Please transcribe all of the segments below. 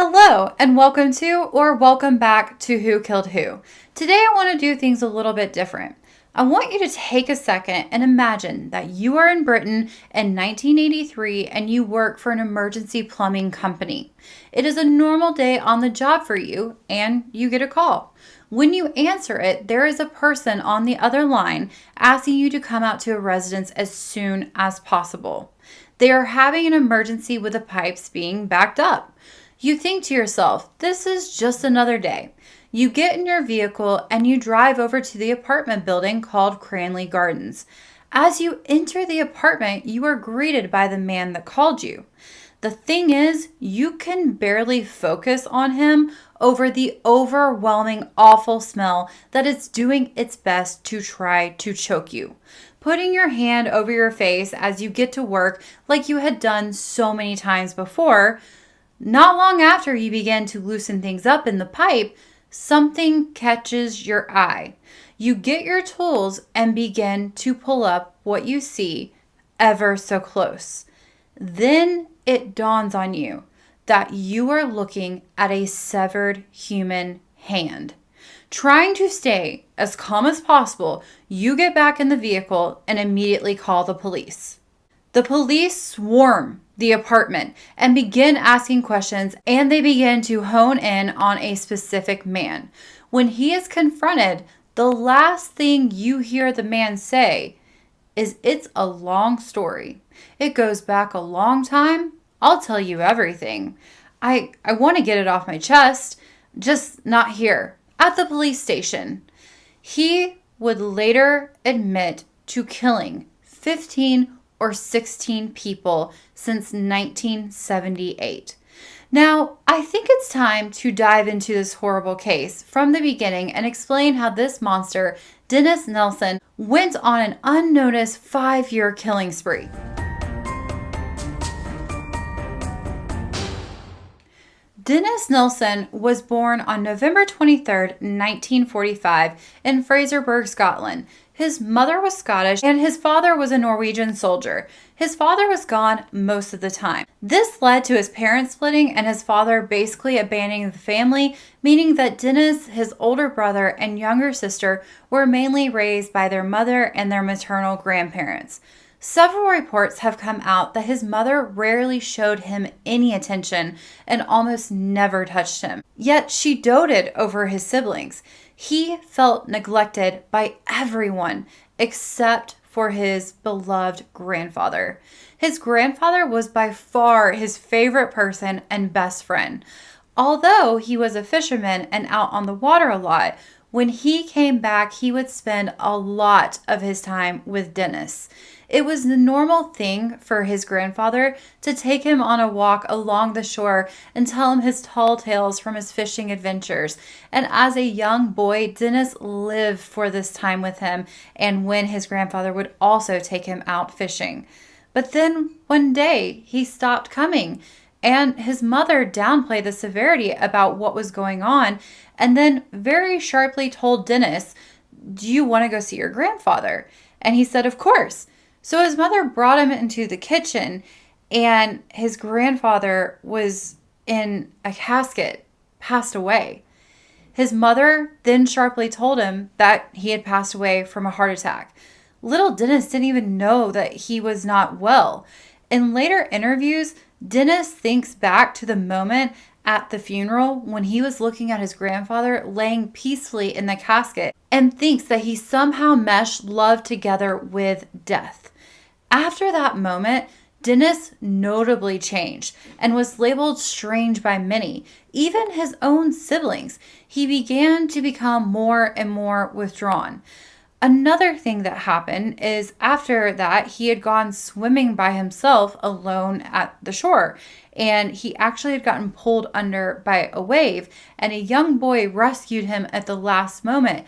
Hello, and welcome back to Who Killed Who. Today I want to do things a little bit different. I want you to take a second and imagine that you are in Britain in 1983 and you work for an emergency plumbing company. It is a normal day on the job for you and you get a call. When you answer it, there is a person on the other line asking you to come out to a residence as soon as possible. They are having an emergency with the pipes being backed up. You think to yourself, this is just another day. You get in your vehicle and you drive over to the apartment building called Cranley Gardens. As you enter the apartment, you are greeted by the man that called you. The thing is, you can barely focus on him over the overwhelming, awful smell that is doing its best to try to choke you. Putting your hand over your face as you get to work like you had done so many times before, not long after you begin to loosen things up in the pipe, something catches your eye. You get your tools and begin to pull up what you see ever so close. Then it dawns on you that you are looking at a severed human hand. Trying to stay as calm as possible, you get back in the vehicle and immediately call the police. The police swarm the apartment and begin asking questions, and they begin to hone in on a specific man. When he is confronted, the last thing you hear the man say is, "It's a long story. It goes back a long time. I'll tell you everything. I want to get it off my chest, just not here, at the police station." He would later admit to killing 15 or 16 people since 1978. Now, I think it's time to dive into this horrible case from the beginning and explain how this monster, Dennis Nilsen, went on an unnoticed 5-year killing spree. Dennis Nilsen was born on November 23, 1945 in Fraserburgh, Scotland. His mother was Scottish and his father was a Norwegian soldier. His father was gone most of the time. This led to his parents splitting and his father basically abandoning the family, meaning that Dennis, his older brother, and younger sister were mainly raised by their mother and their maternal grandparents. Several reports have come out that his mother rarely showed him any attention and almost never touched him. Yet she doted over his siblings. He felt neglected by everyone except for his beloved grandfather. His grandfather was by far his favorite person and best friend. Although he was a fisherman and out on the water a lot, when he came back, he would spend a lot of his time with Dennis. It was the normal thing for his grandfather to take him on a walk along the shore and tell him his tall tales from his fishing adventures. And as a young boy, Dennis lived for this time with him and when his grandfather would also take him out fishing. But then one day he stopped coming, and his mother downplayed the severity about what was going on and then very sharply told Dennis, "Do you want to go see your grandfather?" And he said, "Of course." So his mother brought him into the kitchen, and his grandfather was in a casket, passed away. His mother then sharply told him that he had passed away from a heart attack. Little Dennis didn't even know that he was not well. In later interviews, Dennis thinks back to the moment at the funeral when he was looking at his grandfather laying peacefully in the casket and thinks that he somehow meshed love together with death. After that moment, Dennis notably changed and was labeled strange by many, even his own siblings. He began to become more and more withdrawn. Another thing that happened is after that, he had gone swimming by himself alone at the shore, and he actually had gotten pulled under by a wave, and a young boy rescued him at the last moment.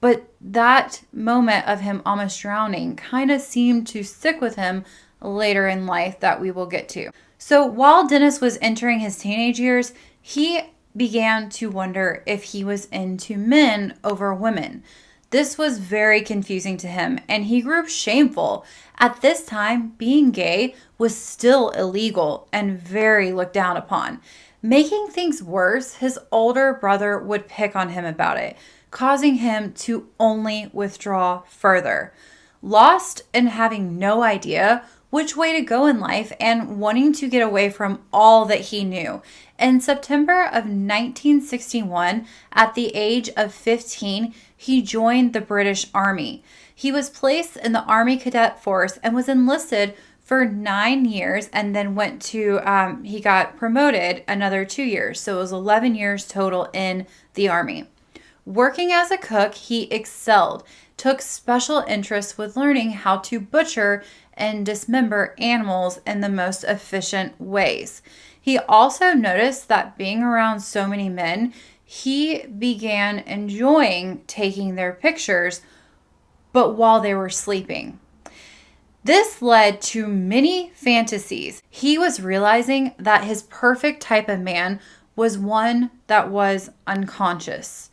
But that moment of him almost drowning kind of seemed to stick with him later in life that we will get to. So while Dennis was entering his teenage years, he began to wonder if he was into men over women. This was very confusing to him, and he grew shameful. At this time, being gay was still illegal and very looked down upon. Making things worse, his older brother would pick on him about it, causing him to only withdraw further. Lost and having no idea which way to go in life and wanting to get away from all that he knew. In September of 1961, at the age of 15, he joined the British Army. He was placed in the Army Cadet Force and was enlisted for 9 years, and then he got promoted another 2 years. So it was 11 years total in the Army. Working as a cook, he excelled, took special interest with learning how to butcher and dismember animals in the most efficient ways. He also noticed that being around so many men, he began enjoying taking their pictures, but while they were sleeping. This led to many fantasies. He was realizing that his perfect type of man was one that was unconscious.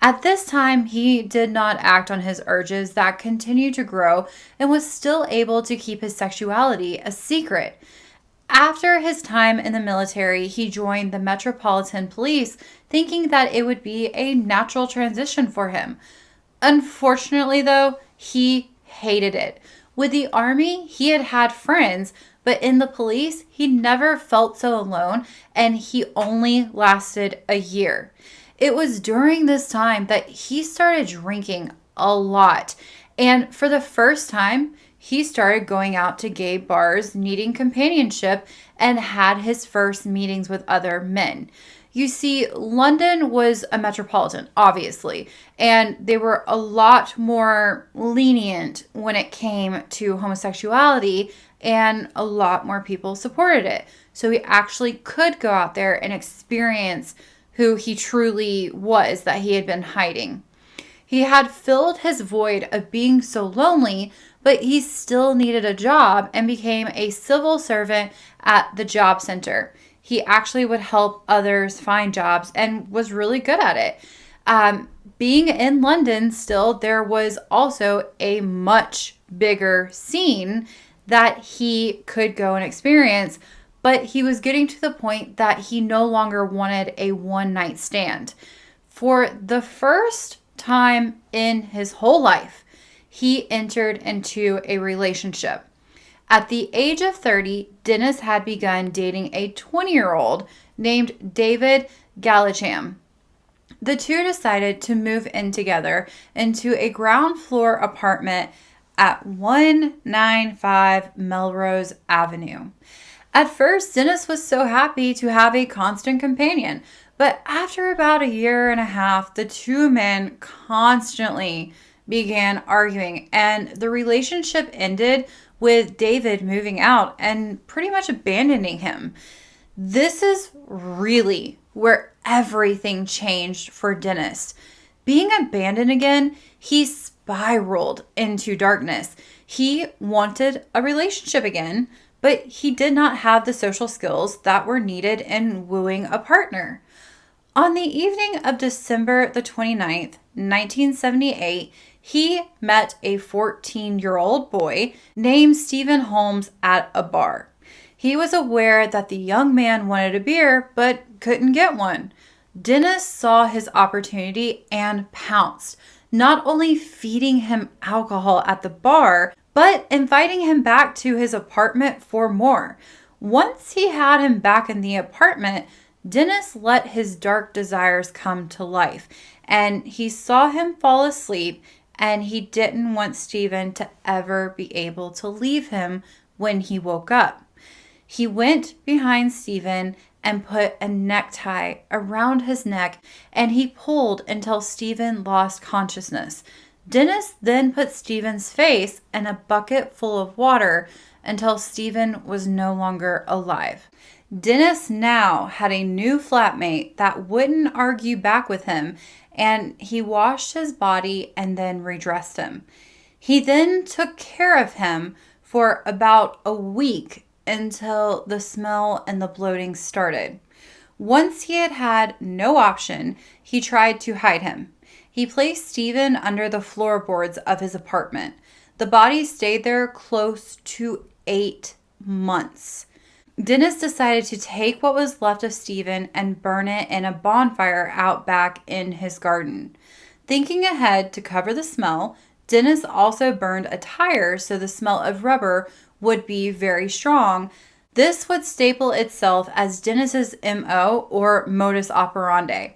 At this time, he did not act on his urges that continued to grow and was still able to keep his sexuality a secret. After his time in the military, he joined the Metropolitan Police, thinking that it would be a natural transition for him. Unfortunately, though, he hated it. With the Army, he had had friends, but in the police, he never felt so alone, and he only lasted a year. It was during this time that he started drinking a lot, and for the first time, he started going out to gay bars, needing companionship, and had his first meetings with other men. You see, London was a metropolitan, obviously, and they were a lot more lenient when it came to homosexuality, and a lot more people supported it. So he actually could go out there and experience who he truly was that he had been hiding. He had filled his void of being so lonely, but he still needed a job and became a civil servant at the job center. He actually would help others find jobs and was really good at it. Being in London still, there was also a much bigger scene that he could go and experience, but he was getting to the point that he no longer wanted a one-night stand. For the first time in his whole life, he entered into a relationship. At the age of 30, Dennis had begun dating a 20-year-old named David Gallicham. The two decided to move in together into a ground floor apartment at 195 Melrose Avenue. At first, Dennis was so happy to have a constant companion, but after about a year and a half, the two men constantly began arguing, and the relationship ended with David moving out and pretty much abandoning him. This is really where everything changed for Dennis. Being abandoned again, he spiraled into darkness. He wanted a relationship again, but he did not have the social skills that were needed in wooing a partner. On the evening of December the 29th, 1978, he met a 14-year-old boy named Stephen Holmes at a bar. He was aware that the young man wanted a beer, but couldn't get one. Dennis saw his opportunity and pounced, not only feeding him alcohol at the bar, but inviting him back to his apartment for more. Once he had him back in the apartment, Dennis let his dark desires come to life, and he saw him fall asleep, and he didn't want Stephen to ever be able to leave him when he woke up. He went behind Stephen and put a necktie around his neck, and he pulled until Stephen lost consciousness. Dennis then put Stephen's face in a bucket full of water until Stephen was no longer alive. Dennis now had a new flatmate that wouldn't argue back with him, and he washed his body and then redressed him. He then took care of him for about a week until the smell and the bloating started. Once he had had no option, he tried to hide him. He placed Stephen under the floorboards of his apartment. The body stayed there close to 8 months. Dennis decided to take what was left of Stephen and burn it in a bonfire out back in his garden. Thinking ahead to cover the smell, Dennis also burned a tire so the smell of rubber would be very strong. This would staple itself as Dennis's MO, or modus operandi.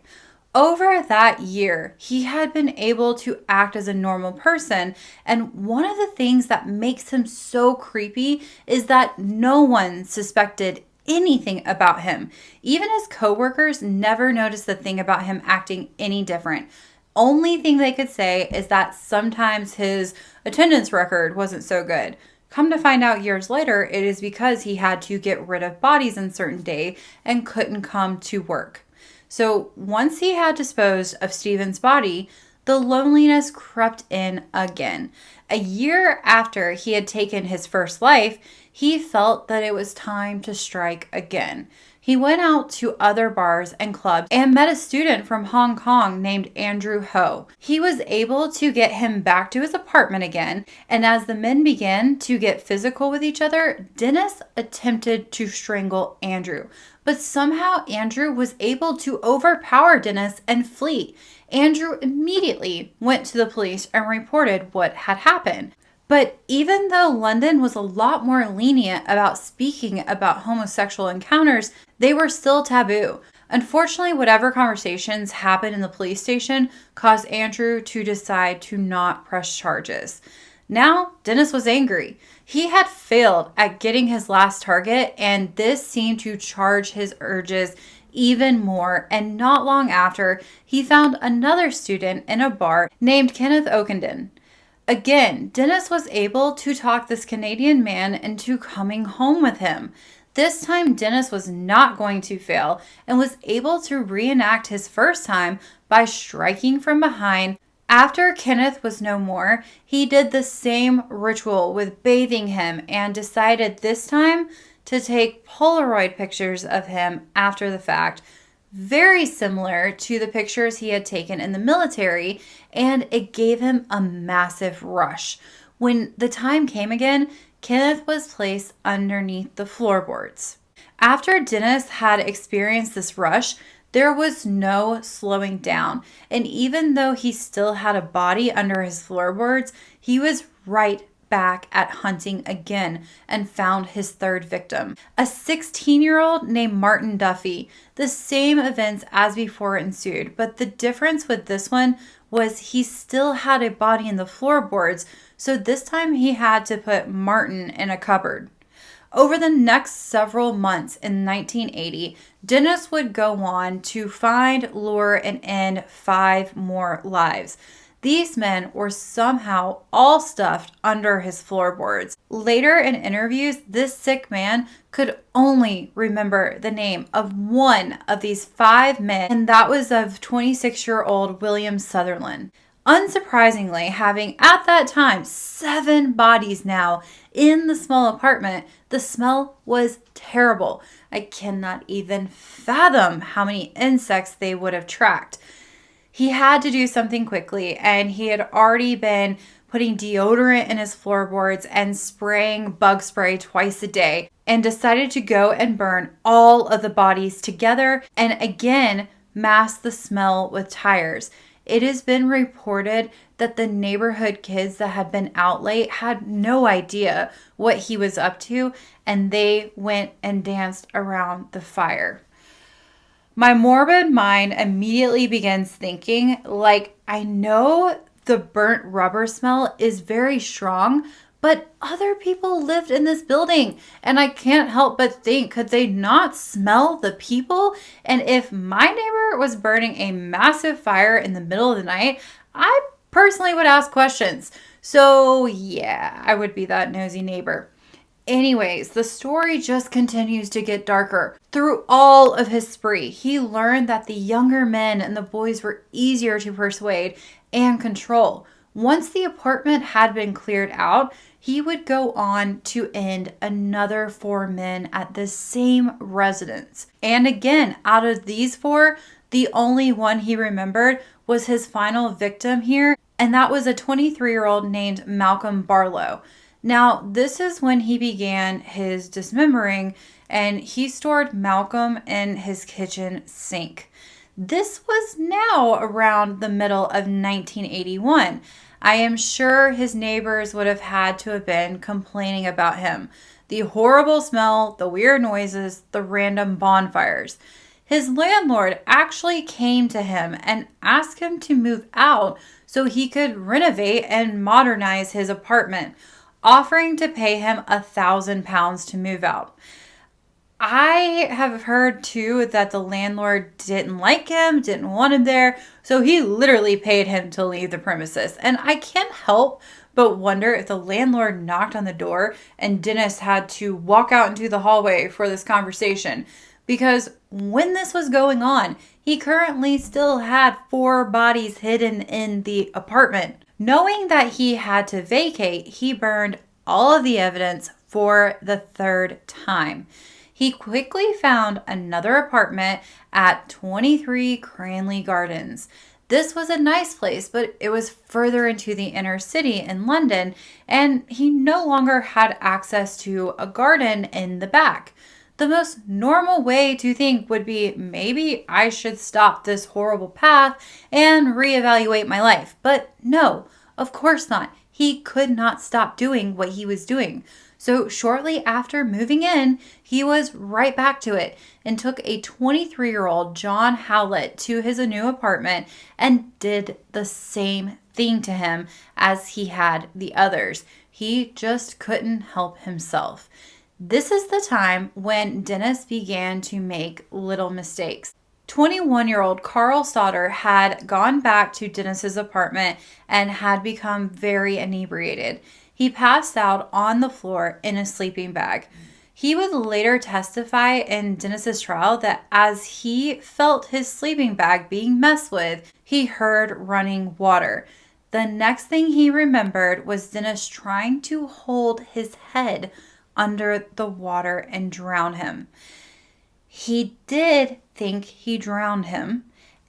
Over that year, he had been able to act as a normal person, and one of the things that makes him so creepy is that no one suspected anything about him. Even his coworkers never noticed a thing about him acting any different. Only thing they could say is that sometimes his attendance record wasn't so good. Come to find out years later, it is because he had to get rid of bodies on certain day and couldn't come to work. So once he had disposed of Stephen's body, the loneliness crept in again. A year after he had taken his first life, he felt that it was time to strike again. He went out to other bars and clubs and met a student from Hong Kong named Andrew Ho. He was able to get him back to his apartment again, and as the men began to get physical with each other, Dennis attempted to strangle Andrew. But somehow Andrew was able to overpower Dennis and flee. Andrew immediately went to the police and reported what had happened. But even though London was a lot more lenient about speaking about homosexual encounters, they were still taboo. Unfortunately, whatever conversations happened in the police station caused Andrew to decide to not press charges. Now, Dennis was angry. He had failed at getting his last target, and this seemed to charge his urges even more. And not long after, he found another student in a bar named Kenneth Oakenden. Again, Dennis was able to talk this Canadian man into coming home with him. This time, Dennis was not going to fail and was able to reenact his first time by striking from behind. After Kenneth was no more, he did the same ritual with bathing him and decided this time to take Polaroid pictures of him after the fact, very similar to the pictures he had taken in the military, and it gave him a massive rush. When the time came again, Kenneth was placed underneath the floorboards. After Dennis had experienced this rush, there was no slowing down, and even though he still had a body under his floorboards, he was right back at hunting again and found his third victim, a 16-year-old named Martin Duffy. The same events as before ensued, but the difference with this one was he still had a body in the floorboards, so this time he had to put Martin in a cupboard. Over the next several months in 1980, Dennis would go on to find, lure, and end 5 more lives. These men were somehow all stuffed under his floorboards. Later in interviews, this sick man could only remember the name of one of these 5 men, and that was of 26-year-old William Sutherland. Unsurprisingly, having at that time 7 bodies now in the small apartment, the smell was terrible. I cannot even fathom how many insects they would have tracked. He had to do something quickly, and he had already been putting deodorant in his floorboards and spraying bug spray twice a day, and decided to go and burn all of the bodies together and again mask the smell with tires. It has been reported that the neighborhood kids that had been out late had no idea what he was up to, and they went and danced around the fire. My morbid mind immediately begins thinking, I know the burnt rubber smell is very strong, but other people lived in this building, and I can't help but think, could they not smell the people? And if my neighbor was burning a massive fire in the middle of the night, I personally would ask questions. So yeah, I would be that nosy neighbor. Anyways, the story just continues to get darker. Through all of his spree, he learned that the younger men and the boys were easier to persuade and control. Once the apartment had been cleared out, he would go on to end another 4 men at the same residence. And again, out of these 4, the only one he remembered was his final victim here, and that was a 23-year-old named Malcolm Barlow. Now, this is when he began his dismembering, and he stored Malcolm in his kitchen sink. This was now around the middle of 1981. I am sure his neighbors would have had to have been complaining about him. The horrible smell, the weird noises, the random bonfires. His landlord actually came to him and asked him to move out so he could renovate and modernize his apartment, offering to pay him £1,000 to move out. I have heard too that the landlord didn't like him, didn't want him there, so he literally paid him to leave the premises. And I can't help but wonder if the landlord knocked on the door and Dennis had to walk out into the hallway for this conversation. Because when this was going on, he currently still had 4 bodies hidden in the apartment. Knowing that he had to vacate, he burned all of the evidence for the 3rd time. He quickly found another apartment at 23 Cranley Gardens. This was a nice place, but it was further into the inner city in London, and he no longer had access to a garden in the back. The most normal way to think would be maybe I should stop this horrible path and reevaluate my life. But no, of course not. He could not stop doing what he was doing. So shortly after moving in, he was right back to it and took a 23-year-old John Howlett to his new apartment and did the same thing to him as he had the others. He just couldn't help himself. This is the time when Dennis began to make little mistakes. 21-year-old Carl Sauter had gone back to Dennis's apartment and had become very inebriated. He passed out on the floor in a sleeping bag. He would later testify in Dennis's trial that as he felt his sleeping bag being messed with, he heard running water. The next thing he remembered was Dennis trying to hold his head under the water and drown him. He did think he drowned him,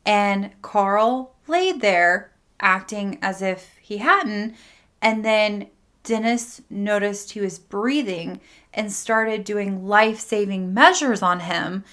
and Carl laid there acting as if he hadn't, and then Dennis noticed he was breathing and started doing life-saving measures on him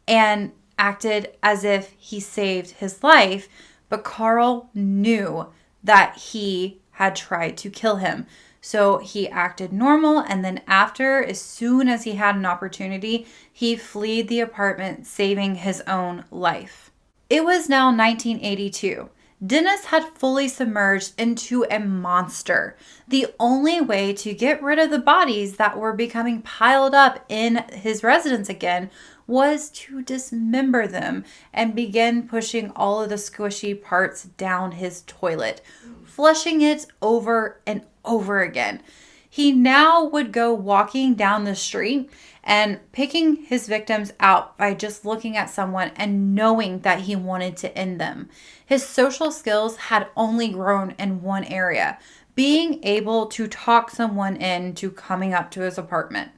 and acted as if he saved his life, but Carl knew that he had tried to kill him. So he acted normal, and then as soon as he had an opportunity, he fled the apartment, saving his own life. It was now 1982. Dennis had fully submerged into a monster. The only way to get rid of the bodies that were becoming piled up in his residence again was to dismember them and begin pushing all of the squishy parts down his toilet, flushing it over and over again. He now would go walking down the street and picking his victims out by just looking at someone and knowing that he wanted to end them. His social skills had only grown in one area, being able to talk someone into coming up to his apartment.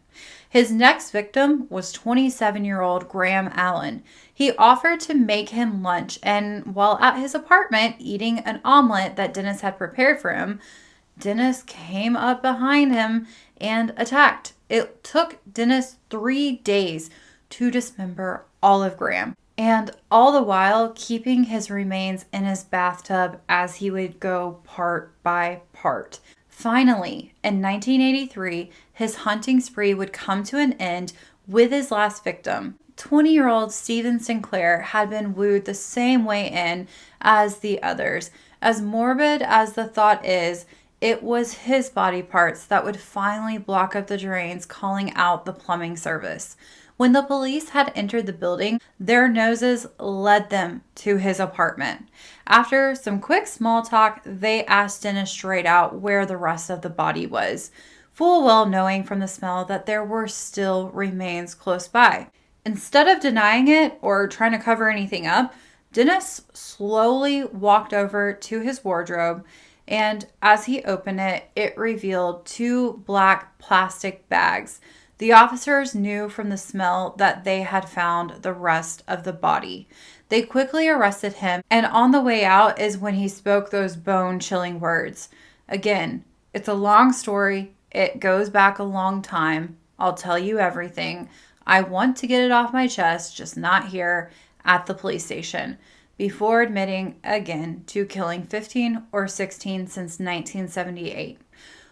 His next victim was 27-year-old Graham Allen. He offered to make him lunch, and while at his apartment eating an omelet that Dennis had prepared for him, Dennis came up behind him and attacked. It took Dennis 3 days to dismember all of Graham, and all the while keeping his remains in his bathtub as he would go part by part. Finally, in 1983, his hunting spree would come to an end with his last victim. 20-year-old Stephen Sinclair had been wooed the same way in as the others. As morbid as the thought is, it was his body parts that would finally block up the drains, calling out the plumbing service. When the police had entered the building, their noses led them to his apartment. After some quick small talk, they asked Dennis straight out where the rest of the body was, full well knowing from the smell that there were still remains close by. Instead of denying it or trying to cover anything up, Dennis slowly walked over to his wardrobe, and as he opened it, it revealed 2 black plastic bags. The officers knew from the smell that they had found the rest of the body. They quickly arrested him, and on the way out is when he spoke those bone-chilling words. Again, it's a long story. It goes back a long time. I'll tell you everything. I want to get it off my chest, just not here at the police station, before admitting again to killing 15 or 16 since 1978.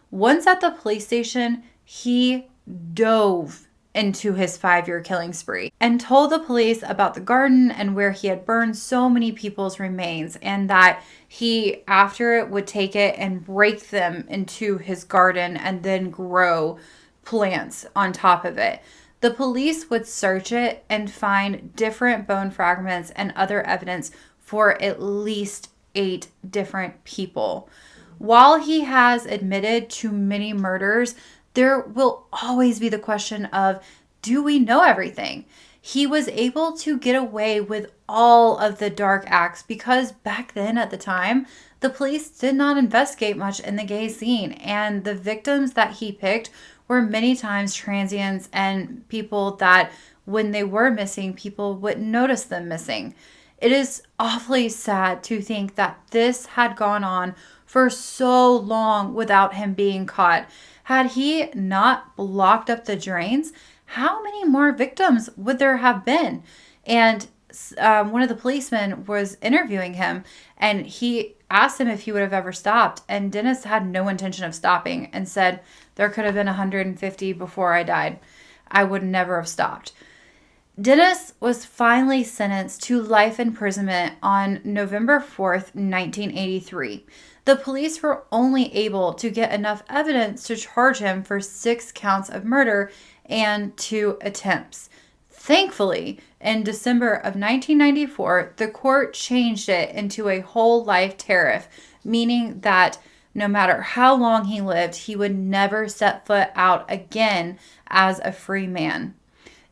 Once at the police station, he dove into his 5-year killing spree and told the police about the garden and where he had burned so many people's remains, and that he, after it, would take it and break them into his garden and then grow plants on top of it. The police would search it and find different bone fragments and other evidence for at least 8 different people. While he has admitted to many murders, there will always be the question of, do we know everything? He was able to get away with all of the dark acts because back then at the time, the police did not investigate much in the gay scene, and the victims that he picked were many times transients and people that when they were missing, people wouldn't notice them missing. It is awfully sad to think that this had gone on for so long without him being caught. Had he not blocked up the drains, how many more victims would there have been? And one of the policemen was interviewing him, and he asked him if he would have ever stopped. And Dennis had no intention of stopping and said, there could have been 150 before I died. I would never have stopped. Dennis was finally sentenced to life imprisonment on November 4th, 1983. The police were only able to get enough evidence to charge him for 6 counts of murder and 2 attempts. Thankfully, in December of 1994, the court changed it into a whole life tariff, meaning that no matter how long he lived, he would never set foot out again as a free man.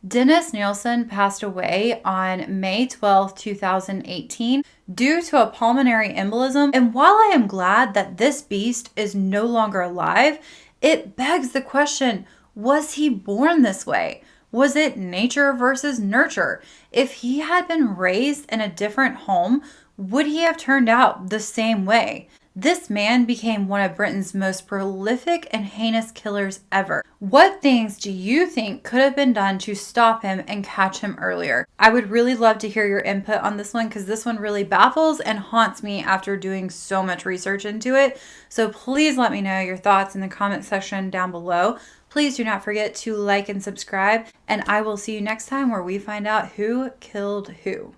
Dennis Nilsen passed away on May 12, 2018 due to a pulmonary embolism. And while I am glad that this beast is no longer alive, it begs the question, was he born this way? Was it nature versus nurture? If he had been raised in a different home, would he have turned out the same way? This man became one of Britain's most prolific and heinous killers ever. What things do you think could have been done to stop him and catch him earlier? I would really love to hear your input on this one because this one really baffles and haunts me after doing so much research into it. So please let me know your thoughts in the comment section down below. Please do not forget to like and subscribe, and I will see you next time where we find out who killed who.